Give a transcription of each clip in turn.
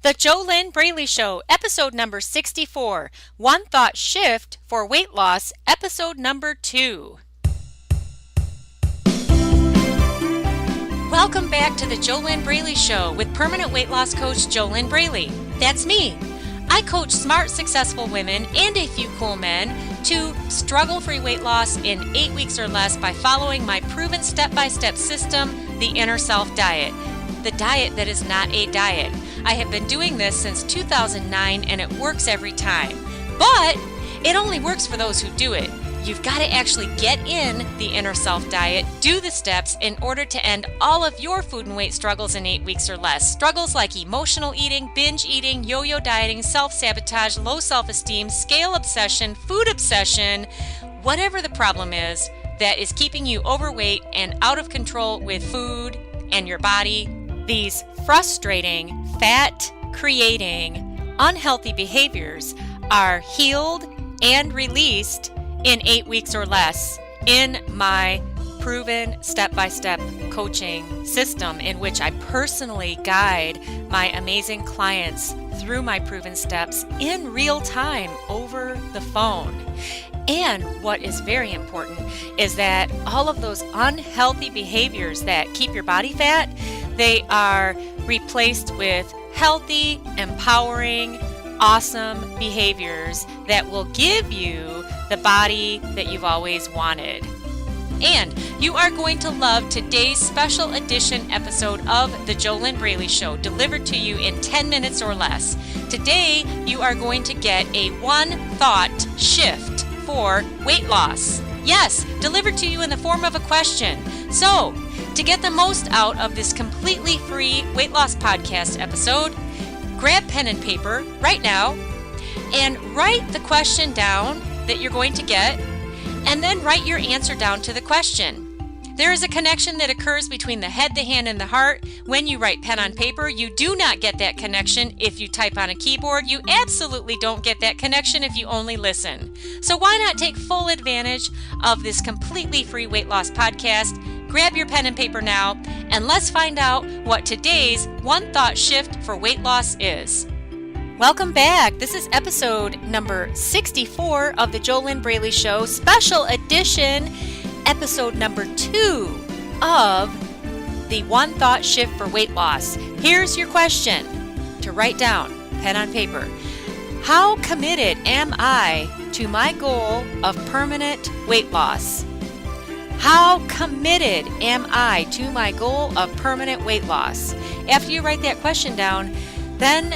The JoLynn Braley Show, episode number 64, One Thought Shift for Weight Loss, episode number 2. Welcome back to the JoLynn Braley Show with permanent weight loss coach JoLynn Braley. That's me. I coach smart, successful women and a few cool men to struggle-free weight loss in 8 weeks or less by following my proven step-by-step system, the Inner Self Diet. The diet that is not a diet. I have been doing this since 2009 and it works every time. But it only works for those who do it. You've got to actually get in the Inner Self Diet, do the steps in order to end all of your food and weight struggles in 8 weeks or less. Struggles like emotional eating, binge eating, yo-yo dieting, self-sabotage, low self-esteem, scale obsession, food obsession, whatever the problem is that is keeping you overweight and out of control with food and your body. These frustrating, fat-creating, unhealthy behaviors are healed and released in 8 weeks or less in my proven step-by-step coaching system in which I personally guide my amazing clients through my proven steps in real time over the phone. And what is very important is that all of those unhealthy behaviors that keep your body fat, they are replaced with healthy, empowering, awesome behaviors that will give you the body that you've always wanted. And you are going to love today's special edition episode of the JoLynn Braley Show, delivered to you in 10 minutes or less. Today, you are going to get a one thought shift for weight loss. Yes, delivered to you in the form of a question. So, to get the most out of this completely free weight loss podcast episode, grab pen and paper right now and write the question down that you're going to get, and then write your answer down to the question. There is a connection that occurs between the head, the hand, and the heart when you write pen on paper. You do not get that connection if you type on a keyboard. You absolutely don't get that connection if you only listen. So why not take full advantage of this completely free weight loss podcast? Grab your pen and paper now, and let's find out what today's one thought shift for weight loss is. Welcome back. This is episode number 64 of the JoLynn Braley Show, special edition, episode number 2 of the One Thought Shift for Weight Loss. Here's your question to write down, pen on paper. How committed am I to my goal of permanent weight loss? How committed am I to my goal of permanent weight loss? After you write that question down, then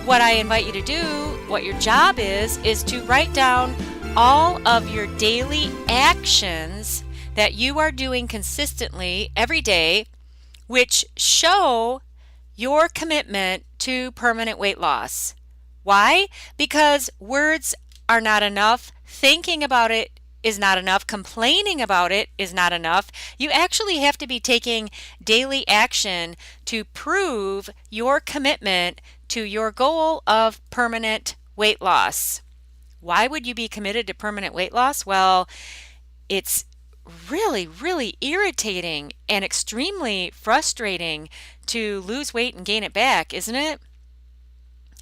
what I invite you to do, what your job is to write down all of your daily actions that you are doing consistently every day, which show your commitment to permanent weight loss. Why? Because words are not enough. Thinking about it is not enough. Complaining about it is not enough. You actually have to be taking daily action to prove your commitment to your goal of permanent weight loss. Why would you be committed to permanent weight loss? Well, it's really, really irritating and extremely frustrating to lose weight and gain it back, isn't it?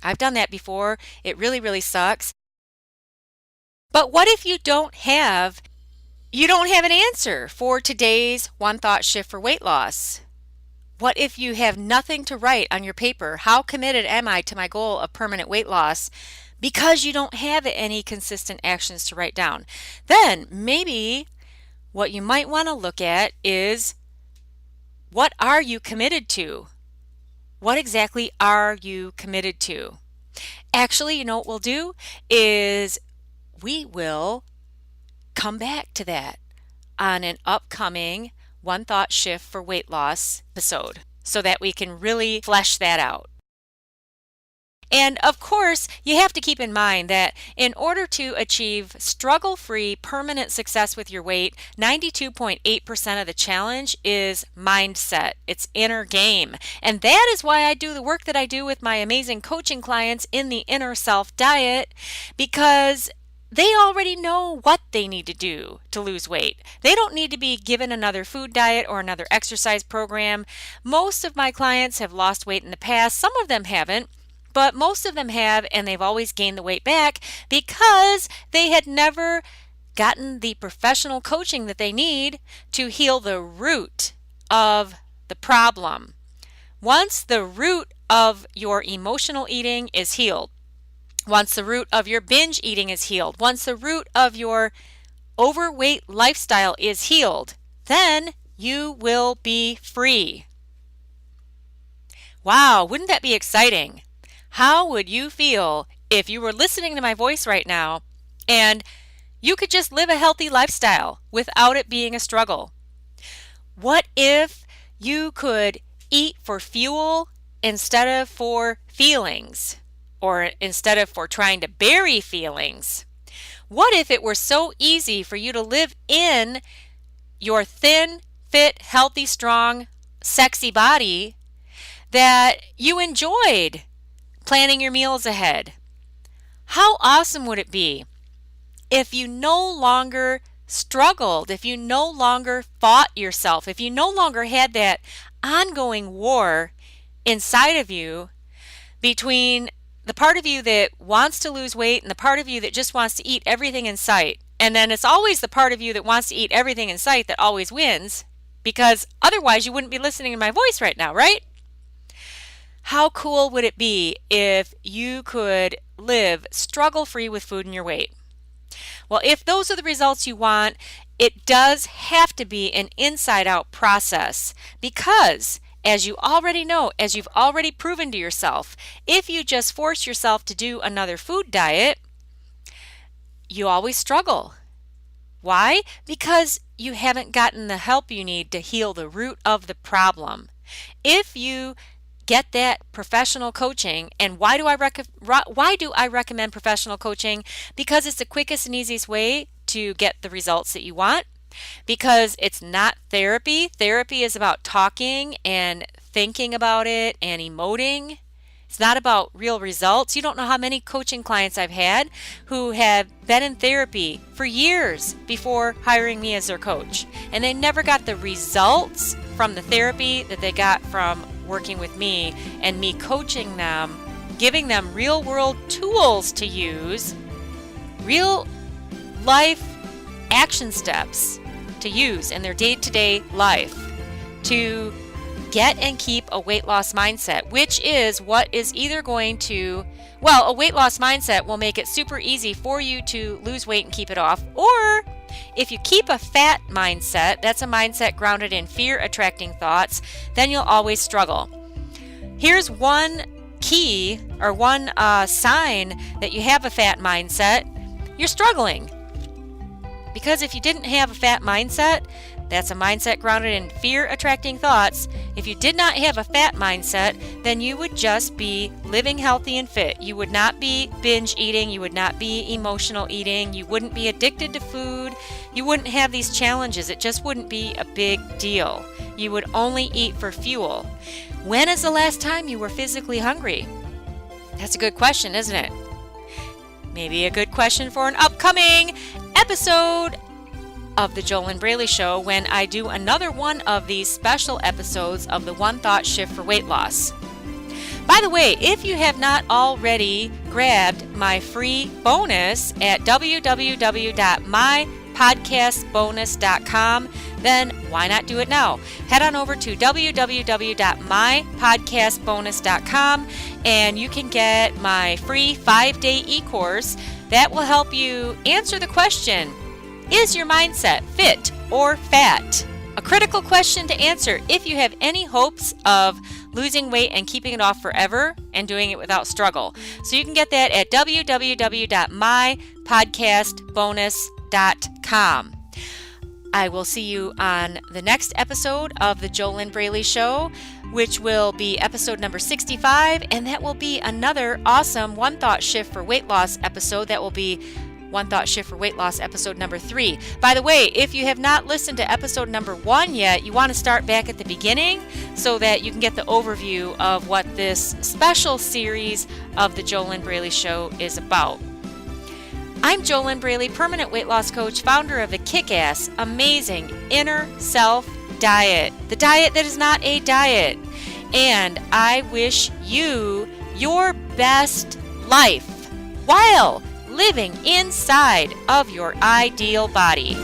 I've done that before. It really, really sucks. But what if you don't have an answer for today's one thought shift for weight loss? What if you have nothing to write on your paper? How committed am I to my goal of permanent weight loss? Because you don't have any consistent actions to write down. Then maybe what you might want to look at is, what are you committed to? What exactly are you committed to? Actually, you know what we'll do is we will come back to that on an upcoming One Thought Shift for Weight Loss episode so that we can really flesh that out. And of course, you have to keep in mind that in order to achieve struggle-free permanent success with your weight, 92.8% of the challenge is mindset. It's inner game. And that is why I do the work that I do with my amazing coaching clients in the Inner Self Diet, because they already know what they need to do to lose weight. They don't need to be given another food diet or another exercise program. Most of my clients have lost weight in the past. Some of them haven't. But most of them have, and they've always gained the weight back because they had never gotten the professional coaching that they need to heal the root of the problem. Once the root of your emotional eating is healed, once the root of your binge eating is healed, once the root of your overweight lifestyle is healed, then you will be free. Wow, wouldn't that be exciting? How would you feel if you were listening to my voice right now and you could just live a healthy lifestyle without it being a struggle? What if you could eat for fuel instead of for feelings, or instead of for trying to bury feelings? What if it were so easy for you to live in your thin, fit, healthy, strong, sexy body that you enjoyed planning your meals ahead? How awesome would it be if you no longer struggled, if you no longer fought yourself, if you no longer had that ongoing war inside of you between the part of you that wants to lose weight and the part of you that just wants to eat everything in sight? And then it's always the part of you that wants to eat everything in sight that always wins, because otherwise you wouldn't be listening to my voice right now, right? How cool would it be if you could live struggle-free with food and your weight? Well, if those are the results you want, it does have to be an inside-out process, because as you already know, as you've already proven to yourself, if you just force yourself to do another food diet, you always struggle. Why? Because you haven't gotten the help you need to heal the root of the problem. If you get that professional coaching, and why do I recommend professional coaching? Because it's the quickest and easiest way to get the results that you want. Because it's not therapy. Therapy is about talking and thinking about it and emoting. It's not about real results. You don't know how many coaching clients I've had who have been in therapy for years before hiring me as their coach, and they never got the results from the therapy that they got from working with me and me coaching them, giving them real world tools to use, real life action steps to use in their day-to-day life to get and keep a weight loss mindset, which is what is either going to, a weight loss mindset will make it super easy for you to lose weight and keep it off. Or if you keep a fat mindset, that's a mindset grounded in fear attracting thoughts, then you'll always struggle. Here's one key or one sign that you have a fat mindset. You're struggling. Because if you didn't have a fat mindset, that's a mindset grounded in fear attracting thoughts. If you did not have a fat mindset, then you would just be living healthy and fit. You would not be binge eating. You would not be emotional eating. You wouldn't be addicted to food. You wouldn't have these challenges. It just wouldn't be a big deal. You would only eat for fuel. When is the last time you were physically hungry? That's a good question, isn't it? Maybe a good question for an upcoming episode of the JoLynn Braley Show, when I do another one of these special episodes of the One Thought Shift for Weight Loss. By the way, if you have not already grabbed my free bonus at www.mypodcastbonus.com, then why not do it now? Head on over to www.mypodcastbonus.com and you can get my free 5-day e-course that will help you answer the question, is your mindset fit or fat? A critical question to answer if you have any hopes of losing weight and keeping it off forever and doing it without struggle. So you can get that at www.mypodcastbonus.com. I will see you on the next episode of the JoLynn Braley Show, which will be episode number 65, and that will be another awesome One Thought Shift for Weight Loss episode. That will be One Thought Shift for Weight Loss episode number 3. By the way, if you have not listened to episode number 1 yet, you want to start back at the beginning so that you can get the overview of what this special series of the JoLynn Braley Show is about. I'm JoLynn Braley, permanent weight loss coach, founder of the kick-ass, amazing Inner Self Diet, the diet that is not a diet. And I wish you your best life while living inside of your ideal body.